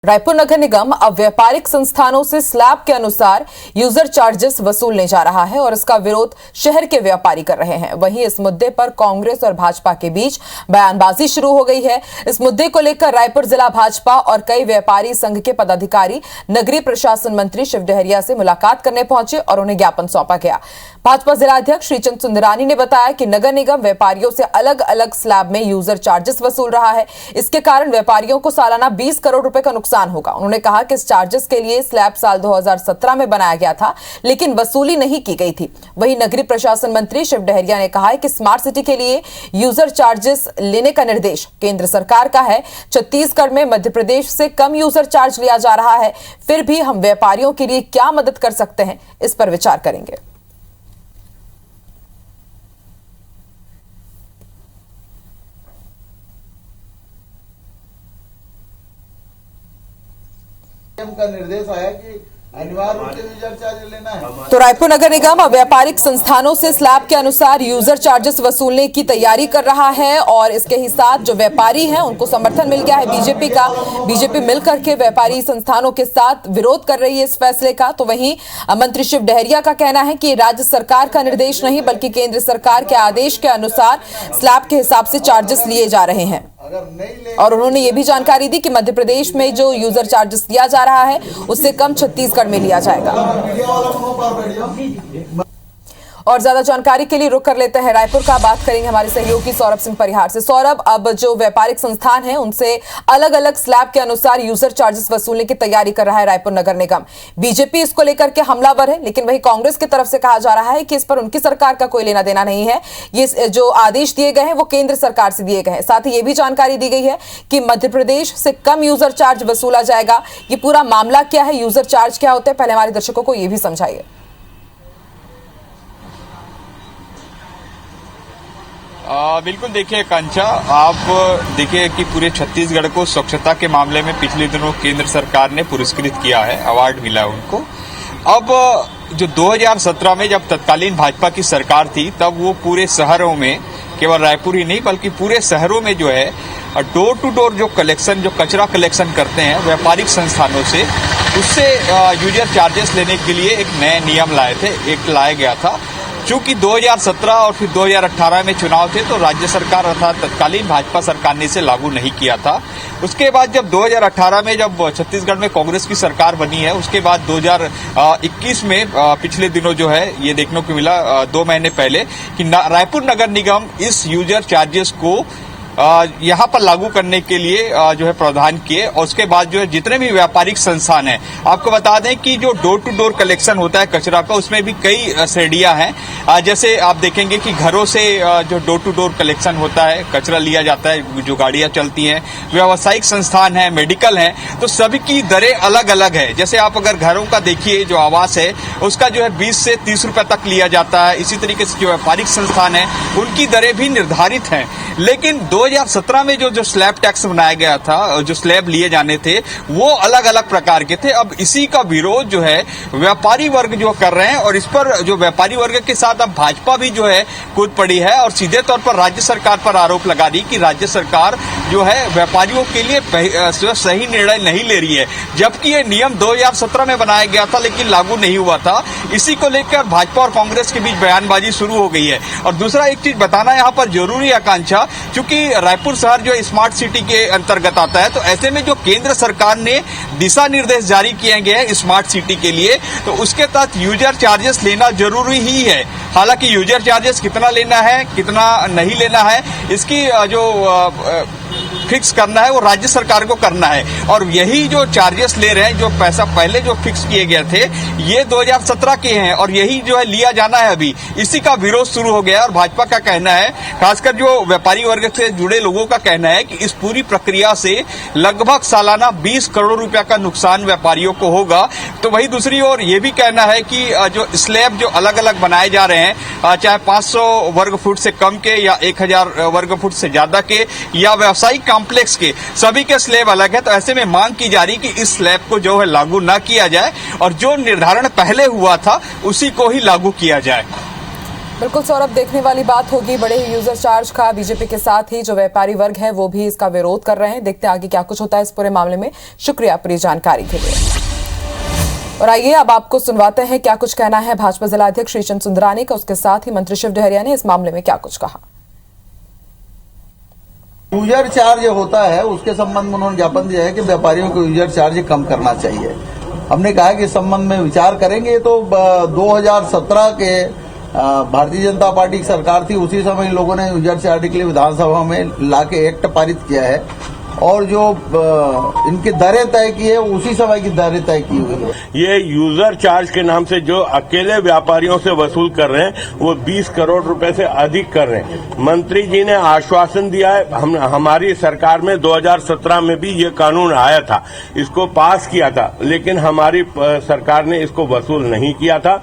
रायपुर नगर निगम अब व्यापारिक संस्थानों से स्लैब के अनुसार यूजर चार्जेस वसूलने जा रहा है और इसका विरोध शहर के व्यापारी कर रहे हैं। वहीं इस मुद्दे पर कांग्रेस और भाजपा के बीच बयानबाजी शुरू हो गई है। इस मुद्दे को लेकर रायपुर जिला भाजपा और कई व्यापारी संघ के पदाधिकारी नगरीय प्रशासन मंत्री शिव डहरिया से मुलाकात करने पहुंचे और उन्हें ज्ञापन सौंपा गया। भाजपा जिलाध्यक्ष श्रीचंद सुंदरानी ने बताया कि नगर निगम व्यापारियों से अलग अलग स्लैब में यूजर चार्जेस वसूल रहा है। इसके कारण व्यापारियों को सालाना 20 करोड़ रुपए का नुकसान होगा। उन्होंने कहा कि इस चार्जेस के लिए स्लैब साल 2017 में बनाया गया था, लेकिन वसूली नहीं की गई थी। वहीं नगरीय प्रशासन मंत्री शिव डहरिया ने कहा है कि स्मार्ट सिटी के लिए यूजर चार्जेस लेने का निर्देश केंद्र सरकार का है। छत्तीसगढ़ में मध्य प्रदेश से कम यूजर चार्ज लिया जा रहा है, फिर भी हम व्यापारियों के लिए क्या मदद कर सकते हैं, इस पर विचार करेंगे। का निर्देश आया कि अनिवार्य रूप से यूजर चार्ज लेना है। तो रायपुर नगर निगम अब व्यापारिक संस्थानों से स्लैब के अनुसार यूजर चार्जेस वसूलने की तैयारी कर रहा है और इसके ही साथ जो व्यापारी हैं उनको समर्थन मिल गया है बीजेपी का। बीजेपी मिलकर के व्यापारी संस्थानों के साथ विरोध कर रही है इस फैसले का। तो वहीं मंत्री शिव डहरिया का कहना है कि राज्य सरकार का निर्देश नहीं बल्कि केंद्र सरकार के आदेश के अनुसार स्लैब के हिसाब से चार्जेस लिए जा रहे हैं। और उन्होंने ये भी जानकारी दी कि मध्य प्रदेश में जो यूजर चार्जेस दिया जा रहा है उससे कम छत्तीसगढ़ में लिया जाएगा। और ज्यादा जानकारी के लिए रुक कर लेते हैं रायपुर का। बात करेंगे हमारे सहयोगी सौरभ सिंह परिहार से। सौरभ, अब जो व्यापारिक संस्थान है उनसे अलग अलग स्लैब के अनुसार यूजर चार्जेस वसूलने की तैयारी कर रहा है रायपुर नगर निगम। बीजेपी इसको लेकर के हमलावर है, लेकिन वही कांग्रेस की तरफ से कहा जा रहा है कि इस पर उनकी सरकार का कोई लेना देना नहीं है। ये जो आदेश दिए गए हैं वो केंद्र सरकार से दिए गए हैं। साथ ही ये भी जानकारी दी गई है कि मध्य प्रदेश से कम यूजर चार्ज वसूला जाएगा। ये पूरा मामला क्या है, यूजर चार्ज क्या होते हैं, पहले हमारे दर्शकों को ये भी समझाइए। बिल्कुल, देखिए कांचा, आप देखिए कि पूरे छत्तीसगढ़ को स्वच्छता के मामले में पिछले दिनों केंद्र सरकार ने पुरस्कृत किया है, अवार्ड मिला है उनको। अब जो 2017 में जब तत्कालीन भाजपा की सरकार थी तब वो पूरे शहरों में, केवल रायपुर ही नहीं बल्कि पूरे शहरों में जो है डोर टू डोर जो कलेक्शन, जो कचरा कलेक्शन करते हैं व्यापारिक संस्थानों से, उससे यूजर चार्जेस लेने के लिए एक नए नियम लाए थे, एक लाया गया था। चूंकि 2017 और फिर 2018 में चुनाव थे तो राज्य सरकार अर्थात तत्कालीन भाजपा सरकार ने इसे लागू नहीं किया था। उसके बाद जब 2018 में जब छत्तीसगढ़ में कांग्रेस की सरकार बनी है, उसके बाद 2021 में पिछले दिनों जो है ये देखने को मिला 2 महीने पहले कि रायपुर नगर निगम इस यूजर चार्जेस को यहाँ पर लागू करने के लिए जो है प्रावधान किए। और उसके बाद जो है जितने भी व्यापारिक संस्थान हैं, आपको बता दें कि जो डोर टू डोर कलेक्शन होता है कचरा का, उसमें भी कई श्रेणियां हैं। जैसे आप देखेंगे कि घरों से जो डोर टू डोर कलेक्शन होता है, कचरा लिया जाता है, जो गाड़ियां चलती हैं, व्यावसायिक संस्थान है, मेडिकल है, तो सभी की दरें अलग अलग है। जैसे आप अगर घरों का देखिए, जो आवास है उसका जो है 20 से 30 रुपए तक लिया जाता है। इसी तरीके से जो व्यापारिक संस्थान है उनकी दरें भी निर्धारित हैं। लेकिन 2017 में जो स्लैब टैक्स बनाया गया था, जो स्लैब लिए जाने थे वो अलग अलग प्रकार के थे। अब इसी का विरोध जो है व्यापारी वर्ग जो कर रहे हैं और इस पर जो व्यापारी वर्ग के साथ अब भाजपा भी जो है कूद पड़ी है और सीधे तौर पर राज्य सरकार पर आरोप लगा रही कि राज्य सरकार जो है व्यापारियों के लिए सही निर्णय नहीं ले रही है, जबकि ये नियम 2017 में बनाया गया था लेकिन लागू नहीं हुआ था। इसी को लेकर भाजपा और कांग्रेस के बीच बयानबाजी शुरू हो गई है। और दूसरा एक चीज बताना यहाँ पर जरूरी है आकांक्षा, क्योंकि रायपुर शहर जो स्मार्ट सिटी के अंतर्गत आता है, तो ऐसे में जो केंद्र सरकार ने दिशा निर्देश जारी किए गए हैं स्मार्ट सिटी के लिए, तो उसके तहत यूजर चार्जेस लेना जरूरी ही है। हालांकि यूजर चार्जेस कितना लेना है, कितना नहीं लेना है, इसकी जो फिक्स करना है वो राज्य सरकार को करना है। और यही जो चार्जेस ले रहे हैं, जो पैसा पहले जो फिक्स किए गए थे, ये 2017 के हैं और यही जो है लिया जाना है अभी। इसी का विरोध शुरू हो गया और भाजपा का कहना है, खासकर जो व्यापारी वर्ग से जुड़े लोगों का कहना है कि इस पूरी प्रक्रिया से लगभग सालाना 20 करोड़ रुपया का नुकसान व्यापारियों को होगा। तो वही दूसरी ओर ये भी कहना है कि जो स्लैब जो अलग अलग बनाए जा रहे हैं, चाहे 500 वर्ग फुट से कम के या 1000 वर्ग फुट से ज्यादा के या व्यावसायिक कॉम्प्लेक्स के, सभी के स्लैब अलग है। तो ऐसे में मांग की जा रही कि इस स्लैब को जो है लागू ना किया जाए और जो निर्धारण पहले हुआ था उसी को ही लागू किया जाए। बिल्कुल सौरभ, देखने वाली बात होगी बड़े यूजर चार्ज का। बीजेपी के साथ ही जो व्यापारी वर्ग है वो भी इसका विरोध कर रहे हैं। देखते हैं आगे क्या कुछ होता है इस पूरे मामले में। शुक्रिया पूरी जानकारी के लिए। और आइए अब आपको सुनवाते हैं क्या कुछ कहना है भाजपा जिलाध्यक्ष श्रीचंद सुंदरानी का। उसके साथ ही मंत्री शिव डहरिया ने इस मामले में क्या कुछ कहा। यूजर चार्ज होता है उसके संबंध में उन्होंने ज्ञापन दिया है कि व्यापारियों को यूजर चार्ज कम करना चाहिए। हमने कहा कि इस संबंध में विचार करेंगे। तो 2017 के भारतीय जनता पार्टी की सरकार थी, उसी समय इन लोगों ने यूजर चार्ज के लिए विधानसभा में लाके एक्ट पारित किया है और जो इनकी दरें तय की है उसी समय की दरें तय की हुई है। ये यूजर चार्ज के नाम से जो अकेले व्यापारियों से वसूल कर रहे हैं वो 20 करोड़ रुपए से अधिक कर रहे हैं। मंत्री जी ने आश्वासन दिया है, हमारी सरकार में 2017 में भी ये कानून आया था, इसको पास किया था, लेकिन हमारी सरकार ने इसको वसूल नहीं किया था।